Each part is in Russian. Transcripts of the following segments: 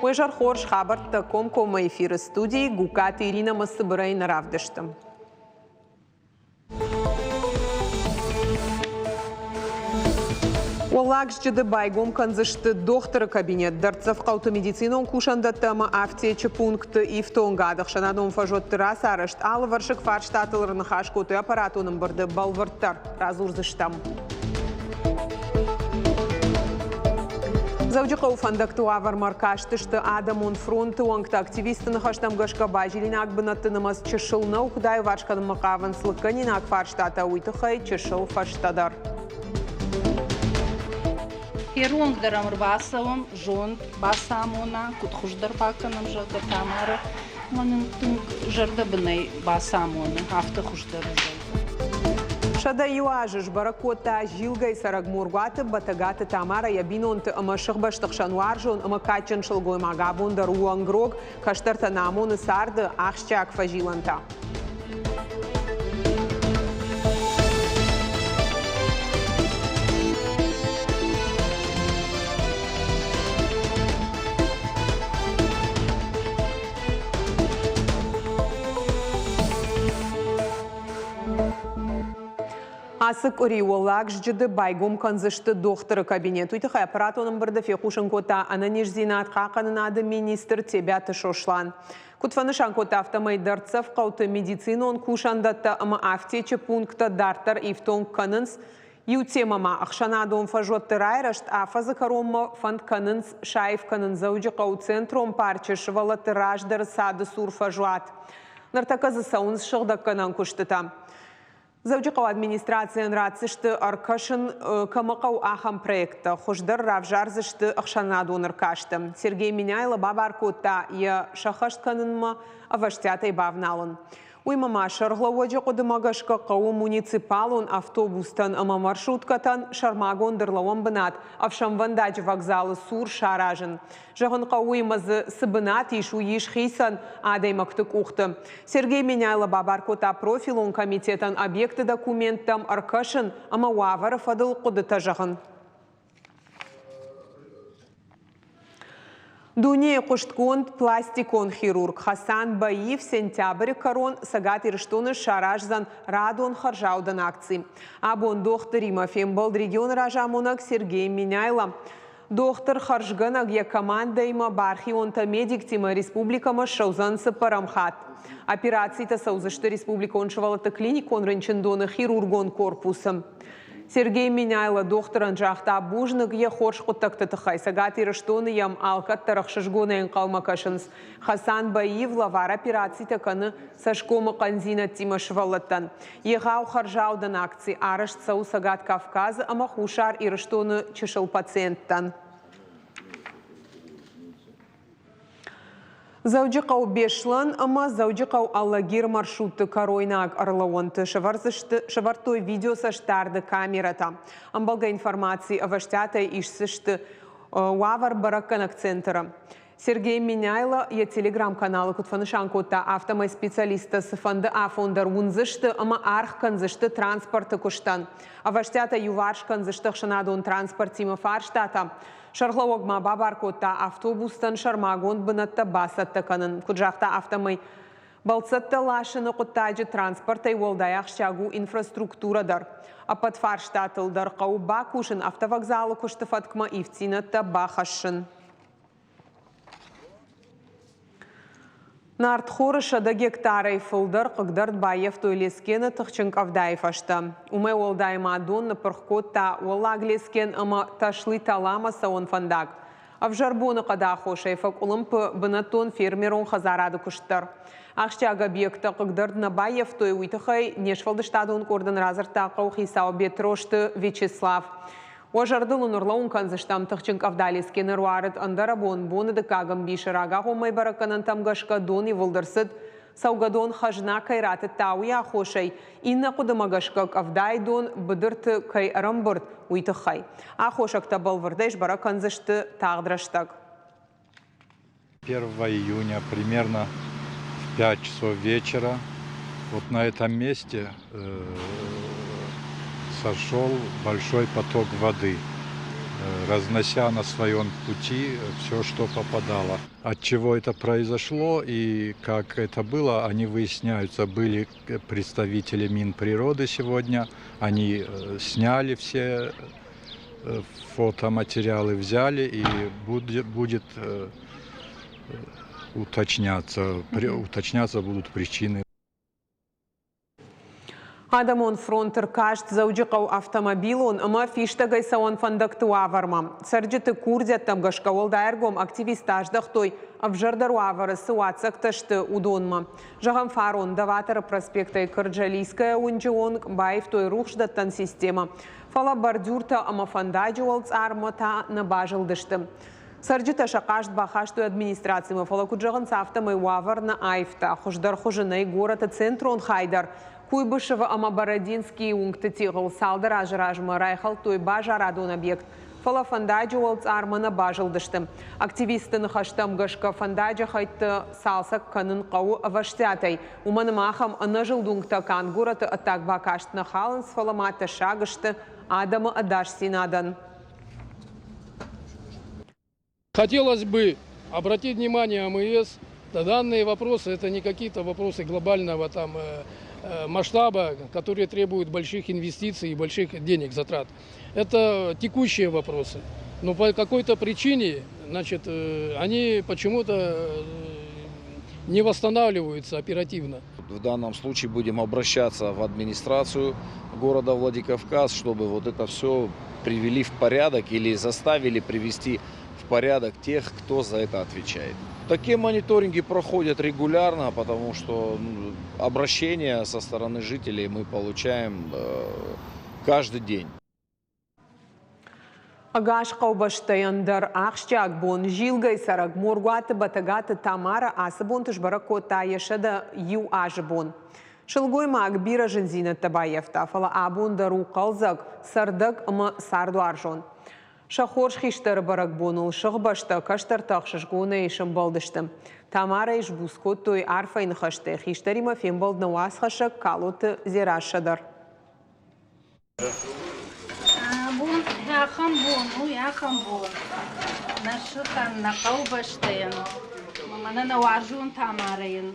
Уежар хорш хабар таком кома эфиры студии Гукат Ирина Масыбырай наравдыштым. Олагш жыды байгом канзышты доктора кабинет дарцев автомедицинон кушанда тама автече пункты ифтонгадық шанадон фажотты рас арышт алы варшык фарштатылырны хашкоты аппаратоным барды балвырттар разурзыштам. Заудиқа уфандакту авар маркаштышты адамон фронты уангта активистыны хаштам гашка бажилинак бынаттынымыз чышылны ухдай варшканым мақавын слыканинак фарштата уйтыхай чышыл фаштадар. Херунгдарам рвасавам, жонт, басамона, кутхуждар паканам жага тамара, манын тунг жардабынай басамона, автохуждар жага. Шада юажыш баракота жилгай сараг мургаты батагаты тамара ябинонты амашых баштық шануаржон амакачын шылгой магабундар уангрог каштарта намоны сарды ахшчак фажиланта. Асык уриолак жды байгом канзышты доктора кабинету. Итихай аппаратоным барды фекушын кота ананиш зинат қақанынады министр тебяты шошлан. Кутфанышан кота автомайдарцев қауты медицинон кушандатта ама автече пункта дартар ифтон канынс Ютемама ахшанадон фажотты райрашт афазы каромма фанд канынс шайф канын зауджи қау центром парчы шывалаты раждар сады сур фажуат. Нартаказы саунс шығдак канан куштыта. Заудиқау администрациян рацышты аркашын камақау ахам проекта. Хождар равжарзышты ақшанадон аркашты. Сергей Миняйло бабаркота я шахашт канынма аваштятай бавналын. Уймама шарглауаджи қодымагашқа қау муниципалон автобустан ама маршруткатан шармагон дырлауан бынат. Авшамвандаджи вокзалы сур шаражын. Жағын қау уймазы сыбынат ишу еш хейсан адаймактык уқты. Сергей Миняйло бабаркота профилон комитетан объекты документтам аркашын ама уавары фадыл қодыта жағын. Дуне кушткон пластикон хирург Хасан Баев сентябрь корон сагат ирштоны шаражзан радон харжаудан акции. Абон доктор Имафем был регион ражамонак Сергей Миняйло. Доктор харжганак я команда има бархионта медик тима республикама шаузансы парамхат. Операции-то саузышты республика оншывалата клиникон рынчындоны хирургон корпусом. Сергей Миняйло докторан жахта бужнык я хорш құттақты тұқай. Сагат ирыштоны ям алкат тарақшышгонайын қалмакашынс. Хасан Баев лавар операции таканы сашкомы қанзина тима швалаттан. Егау харжаудан акции арышт сау Сагат Кавказы, ама хушар ирыштоны чышыл пациенттан. Заудиқау бешлан, ама заудиқау аллагир маршрутты коройнаг арлауанты шавартой видео саштарды камерата. Амбалга информации аваштятай ишсышты уавар бараканак центра. Сергей Миняйло я телеграм-каналы кутфанышанкота автомай специалиста сыфанды афондар унзышты, ама арх канзышты транспорты куштан. Аваштята юварш канзышты хшанадон транспортима фарштата. Шарлауагма бабаркота автобустан шармагон бынатта басатта канын. Куджахта автомай балцатта лашыны құттайжы транспортай олдаяқ шагу инфраструктурадар. Апат фарштатылдар қау бакушын автовокзалы күштіфаткма ифтинатта бахашын. Нарт хорышада гектарай фылдар қығдард Баев тойлескені тұқчын кавдайф ашты. Умай олдайма донны пырхкотта олаглескен ама ташлы таламаса он фандак. Авжарбоны қада хошайфак улымпы бынатон фермерон хазарады күштір. Ақшчаг объекта қығдардна Баев той уйтықай нешвалдыштадын кордын разырта қауқисау бетрошты Вячеслав. Ожардылы нұрлауын канзыштам тұқчын кавдалескені руарыт андарабон боны дыкагым бишырага ғомай бараканын тамгашка доны вылдырсыд саугадон хажна кайраты тауя хошай инна қудымагашка кавдай дон бұдырты кай арамбырд уйтықай. Ахошакта балвырдайш бараканзышты тағдыраштаг. 1 июня примерно в 5 часов вечера вот на этом месте сошел большой поток воды. разнося на своем пути все, что попадало. От чего это произошло и как это было, они выясняются. Были представители Минприроды сегодня, они сняли все фотоматериалы, взяли и будет уточняться будут причины. Адамон фронтер кашт заудиқау автомобилон, ама фиштагай сауан фандакту аварма. Сарджиты курдят там гашкавол дайргом активистаждах той авжардару авары суацак ташты удонма. Жагам фарон даватара проспекта и Кырджалийская унджионг байв той рухждаттан система. Фала бордюрта ама фандаджуалц армота набажылдышты. Сарджита шақашт бахашту администрацияма фала куджаган сафтамай уавар на айфта. Хуждар хужинай гората центрон хайдар. Куйбышева ама Бородинский унгты тигл салдар ажражма райхал той бажар адон объект. Фала фандаджу олц армана бажылдышты. Активисты нахаштам гашка фандаджа хайты салсак канын қау ваштятай. Уманы махам анажыл дунгта кан гораты атак бакашт нахалын с фаламата шагышты Адама адаш синадан. Хотелось бы обратить внимание АМС на данные вопросы. Это не какие-то вопросы глобального масштаба, которые требуют больших инвестиций и больших денег, затрат. Это текущие вопросы. Но по какой-то причине, значит, они почему-то не восстанавливаются оперативно. В данном случае будем обращаться в администрацию города Владикавказ, чтобы вот это все привели в порядок или заставили привести в порядок тех, кто за это отвечает. Такие мониторинги проходят регулярно, потому что обращения со стороны жителей мы получаем каждый день. Агаш қаубаштайындар ақшчак бон жилгай сарак моргуаты батагаты тамара асыбон тышбаракота ешада ю ажбон. Шылгой маг бира жынзина табаевта фала абон дару қалзак сардак ма сарду аржон. Шахорш хиштар барак бонул шығбашта каштар тақшышгуна ешім балдышты. Тамара еш бускоттой арфайн хашты хиштарима фем балдна уасхашак калоты зерашадар. Яхам бон. Нашыхан на қаубаштайын. Мамана на уаржун тамарайын.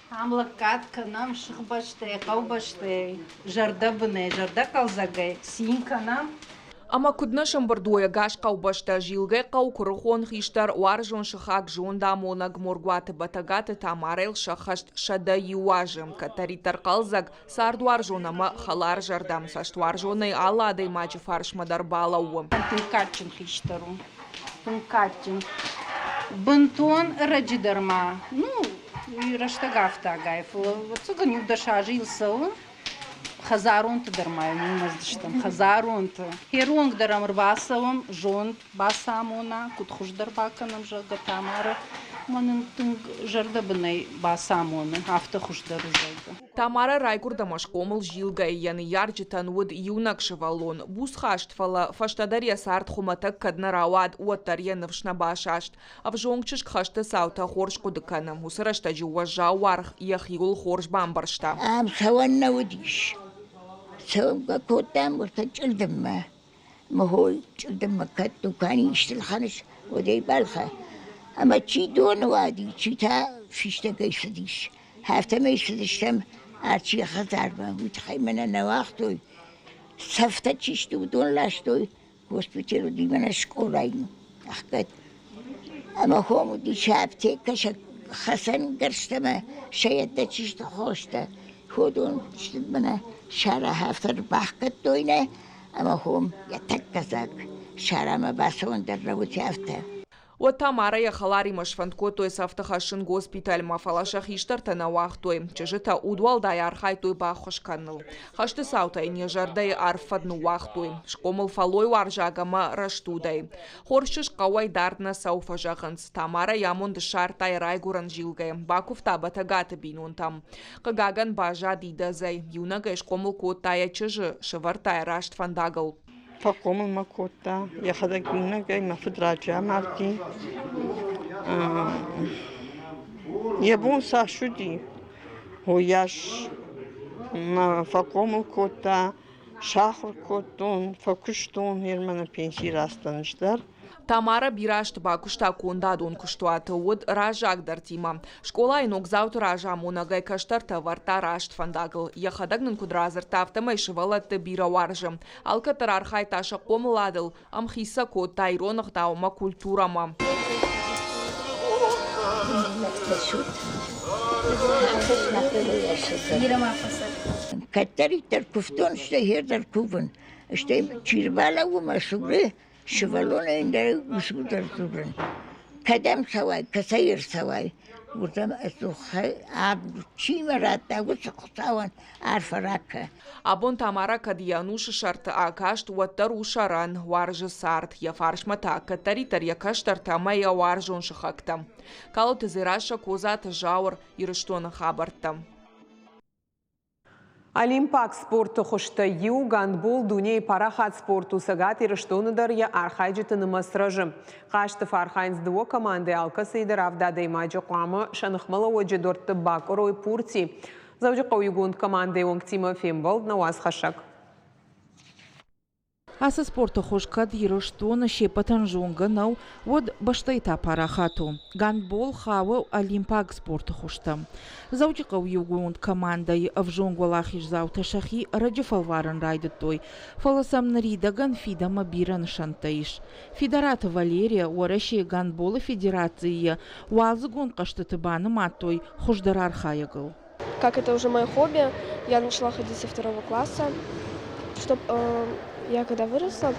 Амлакат канам шықбаштай, қаубаштай. Жарда бұнай, жарда қалзагай. Син канам. Ама куднашам бардуя гаш қаубашта жилгай қау күріхон хиштар уаржун шықақ жуын дамонаг моргуаты батагаты тамарел шақашт шада юажым. Катаритар қалзаг сардуар жонама халар жардам саштуар-жонай аладай мачы фаршмадар балауы. Тынкатчын хиштару. Тынкатчын. Бынтон раджидарма. И раштагафта гайфла. Вот цыган юдаша жилсау. Хазарунт дармай муздыштам хазарунт херунг дарамр басавам жонт басамона кутхуждар баканам жага тамара манын тынг жарда бынай басамона автохуждар жага. Тамара райкурда машкомыл жилгай яны ярджитан уд юнак шевалон. Бусхашт фала фаштадарья сарт хуматак кадна равад уаттарья навшна башашт. А в жонгчиш кхашта саута хорш кудыканам. Усарашта жуажа варх яхиул хорш бамбаршта. Саванна удиш. سوق كوتام وتجلدم ما هو جلدم كتو كان يشتل خنش ودي بالخه أما تشي دون وادي تشي تا فيشتا كيسديش هافتا ما يسديشتم أرتشي خطر ما وتخي من النواختوي سفتا تشيشتو دون لاشتوي هوسبيتالو دي من الشكولاين أحكت أما هو مدي شابتي كشك خسن قرشتما شايدا تشيشتا خوشتا خودون تشتد منه شهر هفتر بحقت دوینه اما هم یتکزک شهر ما بسون در روی هفته. Вот Тамара яхалари машфантко той сафтахашин госпиталь мафалаша хиштар танавах той чежита удвал дай архай той бахошканыл. Хашты саутай не жардай арфадну вах той. Шкомыл фалой варжагама раштудай. Хоршиш кавай дартна сауфажаганс. Тамара ямон дшартай райгуран жилгай. Бакув табата гата бинун там. Кагаган бажа дидазай. Юнага шкомыл котая чежи шевартай рашт фандагал. فقوم المكوتا ياخذك منك جاي ما فدراجة مالتي يبون ساشودي هو ياش ما فقوم الكوتا Şahır kottun, fakuştun, yermana pensi rastlanışlar. Тамара бирашт бакушта кондадун куштуата уд ражак дартима. Школа инок заут ража монагай каштарта варта рашт фандагл. Яхадагнын кудразыр тафтамай шывалатты бира варжы. Алкатар архай таша комладыл. Амхиса код тайронах даума культурама. Каттари таркуфтон штахер таркуфен. Штей чирбала у масугре. Шевалона индары усудар турын. Кадам савай, касайыр савай. Урдам асухай абду чимарата усухтаван арфарака. Абон Тамара кадиянуш шарт акашт уаттар ушаран варжы сарт. Яфаршмата каттаритар якаштарта мая варжон шахакта. Калот зираша козат жаур ирыштона хабарта. Олимпак спорты хошта ю гандбол дуней парахат спорту сагат ирыштоныдар я архайджетыны масражы. Қаштыф архайнздыво команды алкасыйдар авдады имаджы қуамы шанықмалы оджи дорты бак орой пурти. Завжы қауюгунд команды оңктима фембал науаз хашак. Асы спорта хошкад ирыштона шепатан жонга нау вот баштайта парахату. Гандбол хавы олимпак спорта хошта. Завжы қауюгунд команды в жонгуалахиш заута шахи раджифалваран райдытой. Фаласам наридаган фидама биран шантаиш. Федерата Валерия уараши гандбола федерации уалзыгон каштатыбаны матой хошдарар хаягыл. Как это уже мое хобби, я начала ходить со 2 класса, чтобы я когда выросла,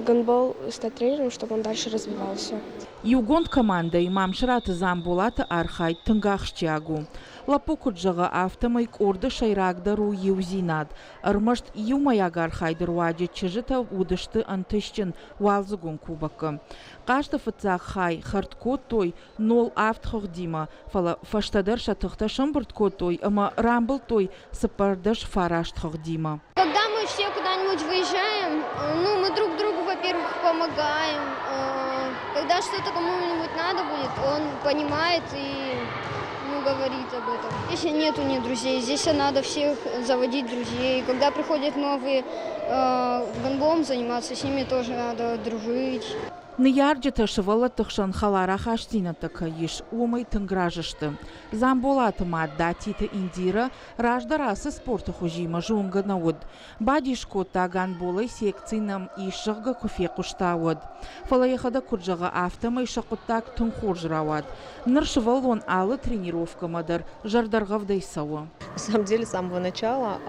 гандбол стать тренером, чтобы он дальше развивался. Югонд команда имам шрата замбулата архай тынгахштягу. Лапокуджага автомайк орды шайрагдару юзинад. Армашт юмаяг архайдар ваджи чыжыта удышты антыщен валзыгун кубакы. Каждый фацах хай хардкот той 0 автхох дима. Фала фаштадар шатыхта шамбырткот той, ама рамбл той сапардаш фараштхох дима. Когда мы все куда-нибудь выезжаем, мы друг другу, во-первых, помогаем. Когда что-то кому-нибудь надо будет, он понимает и говорит об этом. Если нет друзей, здесь надо всех заводить друзей. Когда приходят новые гандболом заниматься, с ними тоже надо дружить. Ниярджета шывала тыхшан халара хаштина такаиш, умай тынгражышты. Замболаты мадда тита индира, раждарасы спорта хужима жунга науд. Бадишко та гандболай секцинам ишыгга куфе куштауд. Фалаяхада куджага автомай шакуттак тынхуржравад. Ныршывалон алы тренировка мадар, жардаргавдайсауа. На самом деле, с самого начала...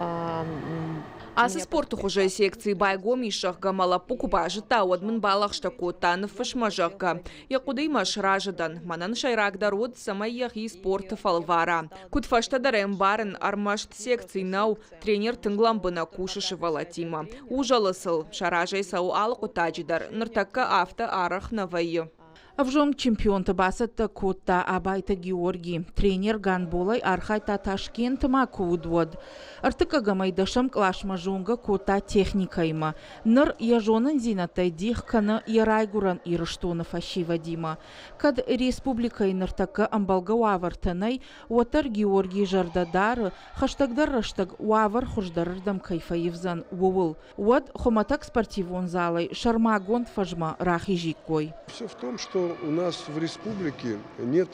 Асы спорту хуже секции байгом ишахга мала покупа жита одмын балах штако танов фышмажахга. Якудый маш ражадан, манан шайрагдар од самай яхи спорта фалвара. Кутфаштадарем барын армашт секции нау тренер тынгламбына кушыши валатима. Ужалысыл, шаражай сау алқу таджидар, ныртакка авто арах навайы. Авжон чемпион табасатта котта Абайта Георгий, тренер гандболай архайта Ташкент макудвод. Артыка майдашам клашма жонга котта техникайма. Ныр яжонын зинатай дихкана ярайгуран ирыштона фашива дима. Кад республикай ныртака амбалга уавартанай, уатар Георгий жардадары, хаштагдар раштаг уавар хуждарырдам кайфаевзан уовыл. Уад хоматак спортивон залай, шармагон фажма рахижикой. Все в том, что у нас в республике нет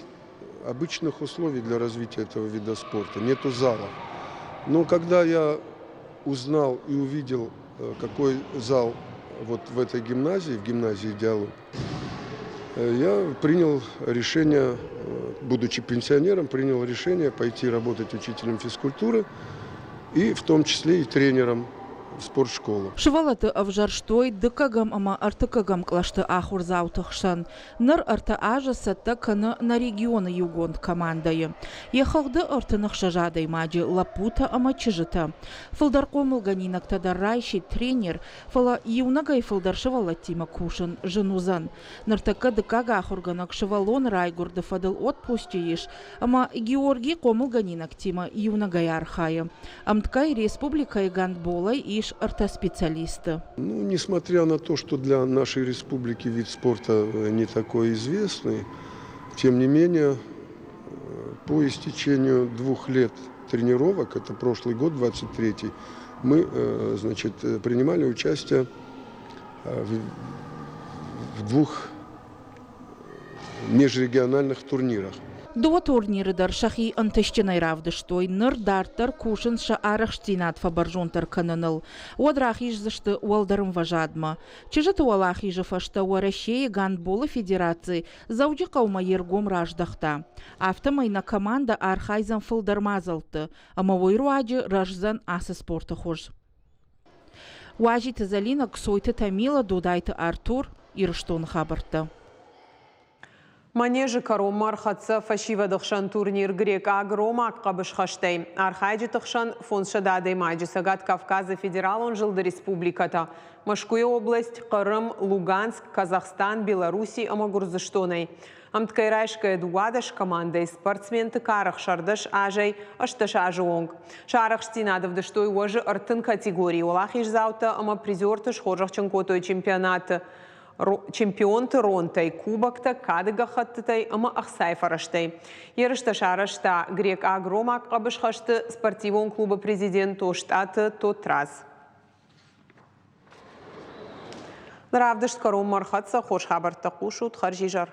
обычных условий для развития этого вида спорта, нету зала. Но когда я узнал и увидел, какой зал вот в этой гимназии, в гимназии «Диалог», я принял решение, будучи пенсионером, принял решение пойти работать учителем физкультуры и в том числе и тренером в спортшколу. Шывалаты авжарштой дыкагам ама артыкагам клашты ахур заутахшан. Ныр арта ажаса таканы на регионы югонд командайы. Ехалды артынық шажадай маджи лапута ама чыжыта. Фылдар комылганинак тадарайши тренер фала юнагай фылдар шывала тима кушын жынузан. Ныртака дыкага ахурганак шывалон райгурды фадыл отпустиеш, ама Георгий комылганинак тима юнагай архая. Амткай республикай гандболай и артоспециалисты. Несмотря на то, что для нашей республики вид спорта не такой известный, тем не менее, по истечению 2 лет тренировок, это прошлый год, 23-й, мы, значит, принимали участие в 2 межрегиональных турнирах. До турниры дар шахи антыштинай равдыштой ныр дартар кушын ша арахштинат фабаржунтар кананыл. Одрахиш зашты уалдарым важадма. Чижыты уалахижы фашта уарашеи гандбола федерации зауджи қаума ергом раждахта. Автомайна команда архайзан фылдармазалты, ама войруаджи ражзан асы спорта хож. Уажи Залина ксойты Тамила додайты Артур ирыштон хабарты. Манежи каром мархатса фашива дохшан турнир грек агрома аккабыш хаштей. Архайджи тохшан фон шададей майджи сагат Кавказа федерал он жил до республиката. Машкуя область, Крым, Луганск, Казахстан, Беларуси, Амагурзыштоней. Амткайрайшка эдуадаш командой спортсменты карах шардаш ажей ашташ ажуонг. Шарах штинадов даштой уажи артын категории. Олахиш заута ама призертыш хожах чанкотой чемпионаты. Чемпион Торонтой, кубокта, кадыга хаттай, ама ахсай фараштай. Ерышта шарашта грек агромак абышхашты спортивон клуба президент Тоштаты тот раз. Равдышт каром мархатса хош хабарта кушут харжижар.